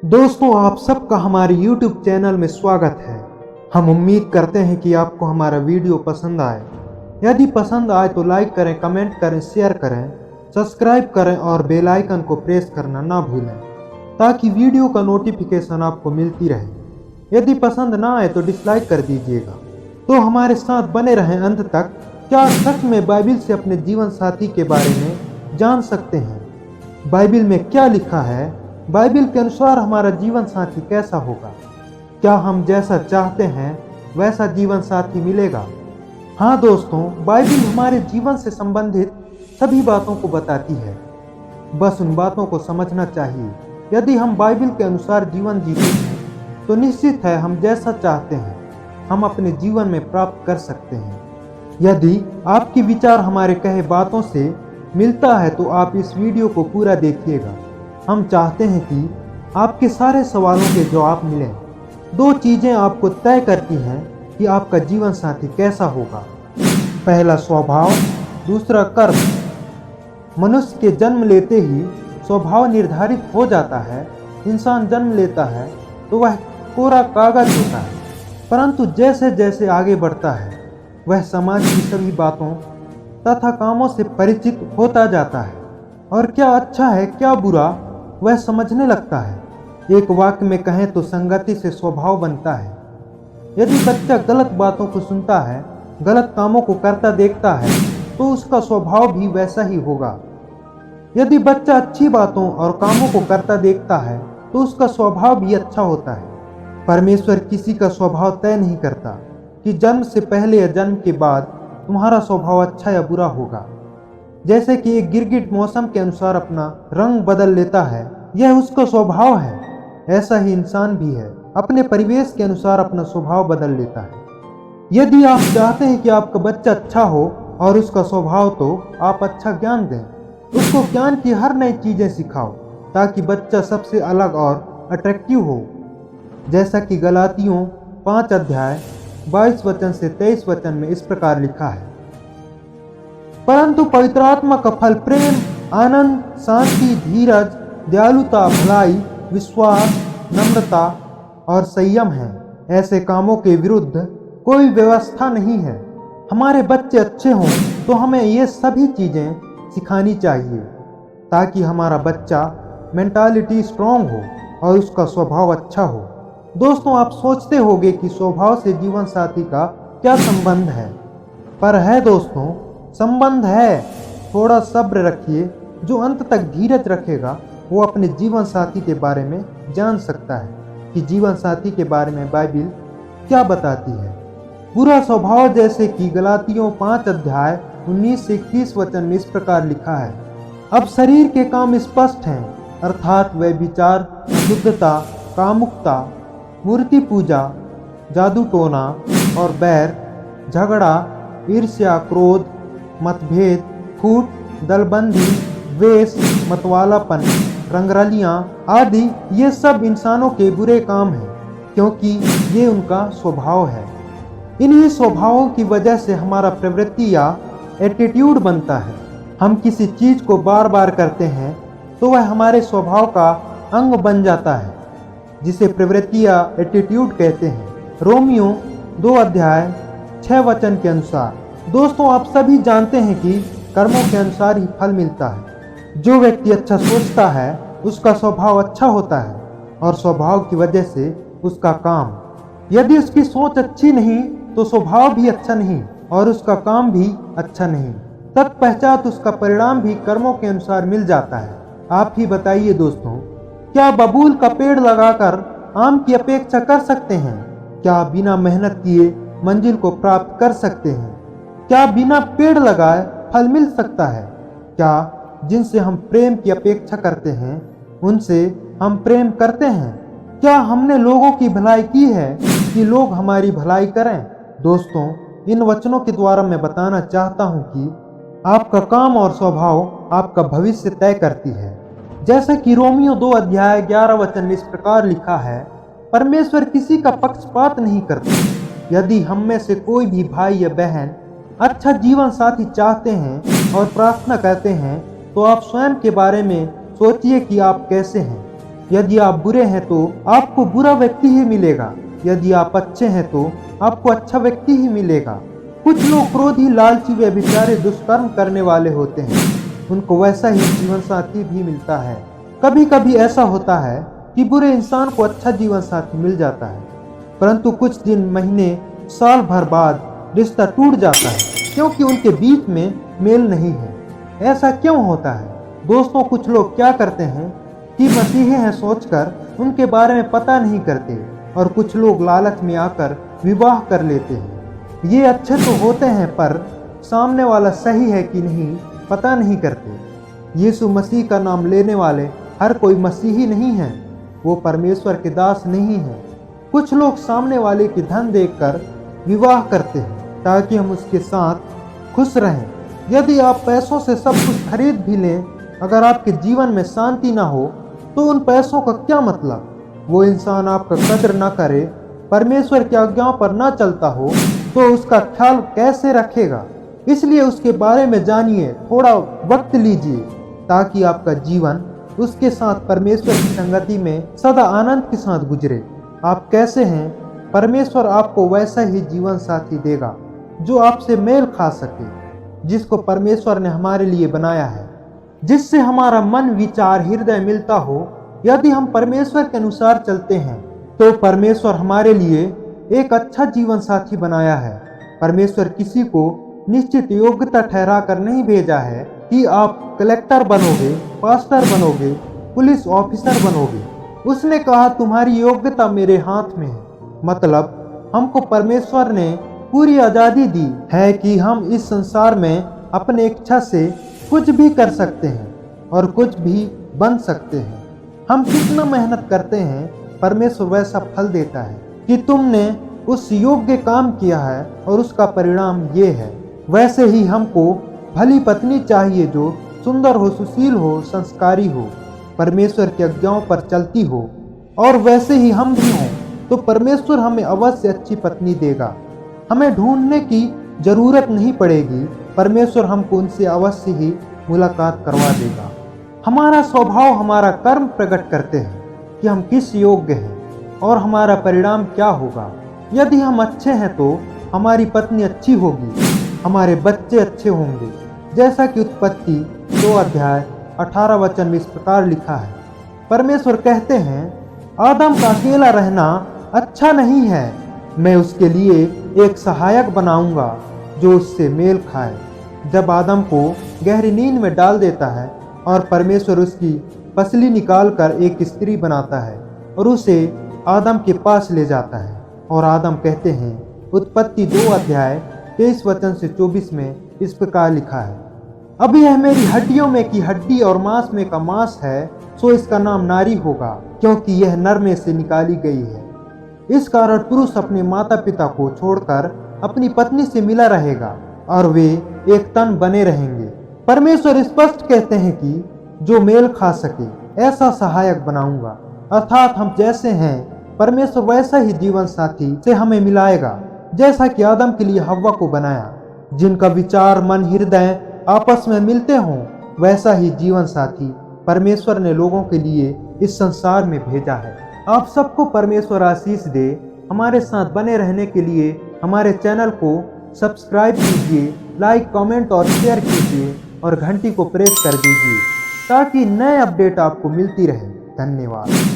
दोस्तों, आप सबका हमारे YouTube चैनल में स्वागत है। हम उम्मीद करते हैं कि आपको हमारा वीडियो पसंद आए। यदि पसंद आए तो लाइक करें, कमेंट करें, शेयर करें, सब्सक्राइब करें और बेल आइकन को प्रेस करना ना भूलें ताकि वीडियो का नोटिफिकेशन आपको मिलती रहे। यदि पसंद ना आए तो डिसलाइक कर दीजिएगा। तो हमारे साथ बने रहें अंत तक। क्या सच में बाइबिल से अपने जीवन साथी के बारे में जान सकते हैं? बाइबिल में क्या लिखा है? बाइबिल के अनुसार हमारा जीवन साथी कैसा होगा? क्या हम जैसा चाहते हैं वैसा जीवन साथी मिलेगा? हाँ दोस्तों, बाइबिल हमारे जीवन से संबंधित सभी बातों को बताती है। बस उन बातों को समझना चाहिए। यदि हम बाइबिल के अनुसार जीवन जीते हैं तो निश्चित है हम जैसा चाहते हैं हम अपने जीवन में प्राप्त कर सकते हैं। यदि आपके विचार हमारे कहे बातों से मिलता है तो आप इस वीडियो को पूरा देखिएगा। हम चाहते हैं कि आपके सारे सवालों के जवाब मिलें। दो चीज़ें आपको तय करती हैं कि आपका जीवन साथी कैसा होगा। पहला स्वभाव, दूसरा कर्म। मनुष्य के जन्म लेते ही स्वभाव निर्धारित हो जाता है। इंसान जन्म लेता है तो वह कोरा कागज होता है, परंतु जैसे जैसे आगे बढ़ता है वह समाज की सभी बातों तथा कामों से परिचित होता जाता है और क्या अच्छा है क्या बुरा वह समझने लगता है। एक वाक्य में कहें तो संगति से स्वभाव बनता है। यदि बच्चा गलत बातों को सुनता है, गलत कामों को करता देखता है तो उसका स्वभाव भी वैसा ही होगा। यदि बच्चा अच्छी बातों और कामों को करता देखता है तो उसका स्वभाव भी अच्छा होता है। परमेश्वर किसी का स्वभाव तय नहीं करता कि जन्म से पहले या जन्म के बाद तुम्हारा स्वभाव अच्छा या बुरा होगा। जैसे कि एक गिरगिट मौसम के अनुसार अपना रंग बदल लेता है, यह उसका स्वभाव है। ऐसा ही इंसान भी है, अपने परिवेश के अनुसार अपना स्वभाव बदल लेता है। यदि आप चाहते हैं कि आपका बच्चा अच्छा हो और उसका स्वभाव, तो आप अच्छा ज्ञान दें। उसको ज्ञान की हर नई चीज़ें सिखाओ ताकि बच्चा सबसे अलग और अट्रैक्टिव हो। जैसा कि गलातियों 5 अध्याय 22 वचन से 23 वचन में इस प्रकार लिखा है, परंतु पवित्र आत्मा का फल प्रेम, आनंद, शांति, धीरज, दयालुता, भलाई, विश्वास, नम्रता और संयम है। ऐसे कामों के विरुद्ध कोई व्यवस्था नहीं है। हमारे बच्चे अच्छे हों तो हमें ये सभी चीज़ें सिखानी चाहिए ताकि हमारा बच्चा मेंटालिटी स्ट्रांग हो और उसका स्वभाव अच्छा हो। दोस्तों, आप सोचते होंगे कि स्वभाव से जीवन साथी का क्या संबंध है, पर है दोस्तों, संबंध है। थोड़ा सब्र रखिए। जो अंत तक धीरज रखेगा वो अपने जीवन साथी के बारे में जान सकता है कि जीवन साथी के बारे में बाइबिल क्या बताती है। बुरा स्वभाव, जैसे कि गलातियों 5 अध्याय 19 से 21 वचन में इस प्रकार लिखा है, अब शरीर के काम स्पष्ट हैं, अर्थात व्यभिचार, अशुद्धता, कामुकता, मूर्ति पूजा, जादू टोना और बैर, झगड़ा, ईर्ष्या, क्रोध, मतभेद, फूट, दलबंदी, द्वेष, मतवालापन, रंगरलियां आदि ये सब इंसानों के बुरे काम हैं, क्योंकि ये उनका स्वभाव है। इन्हीं स्वभावों की वजह से हमारा प्रवृत्ति या एटीट्यूड बनता है। हम किसी चीज को बार बार करते हैं तो वह हमारे स्वभाव का अंग बन जाता है, जिसे प्रवृत्ति या एटीट्यूड कहते हैं। रोमियो 2 अध्याय 6 वचन के अनुसार। दोस्तों, आप सभी जानते हैं कि कर्मों के अनुसार ही फल मिलता है। जो व्यक्ति अच्छा सोचता है उसका स्वभाव अच्छा होता है और स्वभाव की वजह से उसका काम। यदि उसकी सोच अच्छी नहीं तो स्वभाव भी अच्छा नहीं और उसका काम भी अच्छा नहीं। तत्पश्चात उसका परिणाम भी कर्मों के अनुसार मिल जाता है। आप ही बताइए दोस्तों, क्या बबूल का पेड़ लगाकर आम की अपेक्षा कर सकते हैं? क्या बिना मेहनत किए मंजिल को प्राप्त कर सकते हैं? क्या बिना पेड़ लगाए फल मिल सकता है? क्या जिनसे हम प्रेम की अपेक्षा करते हैं उनसे हम प्रेम करते हैं? क्या हमने लोगों की भलाई की है कि लोग हमारी भलाई करें? दोस्तों, इन वचनों के द्वारा मैं बताना चाहता हूं कि आपका काम और स्वभाव आपका भविष्य तय करती है। जैसा कि रोमियो 2 अध्याय 11 वचन में इस प्रकार लिखा है, परमेश्वर किसी का पक्षपात नहीं करता। यदि हम में से कोई भी भाई या बहन अच्छा जीवन साथी चाहते हैं और प्रार्थना करते हैं तो आप स्वयं के बारे में सोचिए कि आप कैसे हैं। यदि आप बुरे हैं तो आपको बुरा व्यक्ति ही मिलेगा, यदि आप अच्छे हैं तो आपको अच्छा व्यक्ति ही मिलेगा। कुछ लोग क्रोधी, लालची, व्यभिचारी, दुष्कर्म करने वाले होते हैं, उनको वैसा ही जीवन साथी भी मिलता है। कभी कभी ऐसा होता है कि बुरे इंसान को अच्छा जीवन साथी मिल जाता है, परंतु कुछ दिन, महीने, साल भर बाद रिश्ता टूट जाता है क्योंकि उनके बीच में मेल नहीं है। ऐसा क्यों होता है दोस्तों? कुछ लोग क्या करते हैं कि मसीही हैं सोचकर उनके बारे में पता नहीं करते, और कुछ लोग लालच में आकर विवाह कर लेते हैं। ये अच्छे तो होते हैं पर सामने वाला सही है कि नहीं पता नहीं करते। यीशु मसीह का नाम लेने वाले हर कोई मसीही नहीं है, वो परमेश्वर के दास नहीं है। कुछ लोग सामने वाले की धन देखकर विवाह करते हैं ताकि हम उसके साथ खुश रहें। यदि आप पैसों से सब कुछ खरीद भी लें, अगर आपके जीवन में शांति ना हो तो उन पैसों का क्या मतलब? वो इंसान आपका कदर ना करे, परमेश्वर की आज्ञाओं पर ना चलता हो तो उसका ख्याल कैसे रखेगा? इसलिए उसके बारे में जानिए, थोड़ा वक्त लीजिए ताकि आपका जीवन उसके साथ परमेश्वर की संगति में सदा आनंद के साथ गुजरे। आप कैसे हैं, परमेश्वर आपको वैसा ही जीवन साथी देगा जो आपसे मेल खा सके, जिसको परमेश्वर ने हमारे लिए बनाया है, जिससे हमारा मन, विचार, हृदय मिलता हो। यदि हम परमेश्वर के अनुसार चलते हैं तो परमेश्वर हमारे लिए एक अच्छा जीवन साथी बनाया है। परमेश्वर किसी को निश्चित योग्यता ठहरा कर नहीं भेजा है कि आप कलेक्टर बनोगे, पास्टर बनोगे, पुलिस ऑफिसर बनोगे। उसने कहा तुम्हारी योग्यता मेरे हाथ में है। मतलब हमको परमेश्वर ने पूरी आज़ादी दी है कि हम इस संसार में अपने इच्छा से कुछ भी कर सकते हैं और कुछ भी बन सकते हैं। हम कितना मेहनत करते हैं, परमेश्वर वैसा फल देता है कि तुमने उस योग्य काम किया है और उसका परिणाम ये है। वैसे ही हमको भली पत्नी चाहिए जो सुंदर हो, सुशील हो, संस्कारी हो, परमेश्वर की आज्ञाओं पर चलती हो, और वैसे ही हम भी हों तो परमेश्वर हमें अवश्य अच्छी पत्नी देगा। हमें ढूंढने की जरूरत नहीं पड़ेगी, परमेश्वर हमको उनसे अवश्य ही मुलाकात करवा देगा। हमारा स्वभाव, हमारा कर्म प्रकट करते हैं कि हम किस योग्य हैं और हमारा परिणाम क्या होगा। यदि हम अच्छे हैं तो हमारी पत्नी अच्छी होगी, हमारे बच्चे अच्छे होंगे, जैसा कि उत्पत्ति 2 अध्याय 18 वचन में इस प्रकार लिखा है। परमेश्वर कहते हैं आदम का अकेला रहना अच्छा नहीं है, मैं उसके लिए एक सहायक बनाऊंगा जो उससे मेल खाए। जब आदम को गहरी नींद में डाल देता है और परमेश्वर उसकी पसली निकालकर एक स्त्री बनाता है और उसे आदम के पास ले जाता है, और आदम कहते हैं उत्पत्ति 2 अध्याय 23 वचन से 24 में इस प्रकार लिखा है, अब यह मेरी हड्डियों में की हड्डी और मांस में का मांस है, सो इसका नाम नारी होगा, क्योंकि यह नर में से निकाली गई है। इस कारण पुरुष अपने माता पिता को छोड़कर अपनी पत्नी से मिला रहेगा और वे एक तन बने रहेंगे। परमेश्वर स्पष्ट कहते हैं कि जो मेल खा सके ऐसा सहायक बनाऊंगा, अर्थात हम जैसे हैं परमेश्वर वैसा ही जीवन साथी से हमें मिलाएगा, जैसा कि आदम के लिए हव्वा को बनाया। जिनका विचार, मन, हृदय आपस में मिलते हों, वैसा ही जीवन साथी परमेश्वर ने लोगों के लिए इस संसार में भेजा है। आप सबको परमेश्वर आशीष दे। हमारे साथ बने रहने के लिए हमारे चैनल को सब्सक्राइब कीजिए, लाइक, कमेंट और शेयर कीजिए और घंटी को प्रेस कर दीजिए ताकि नए अपडेट आपको मिलती रहे। धन्यवाद।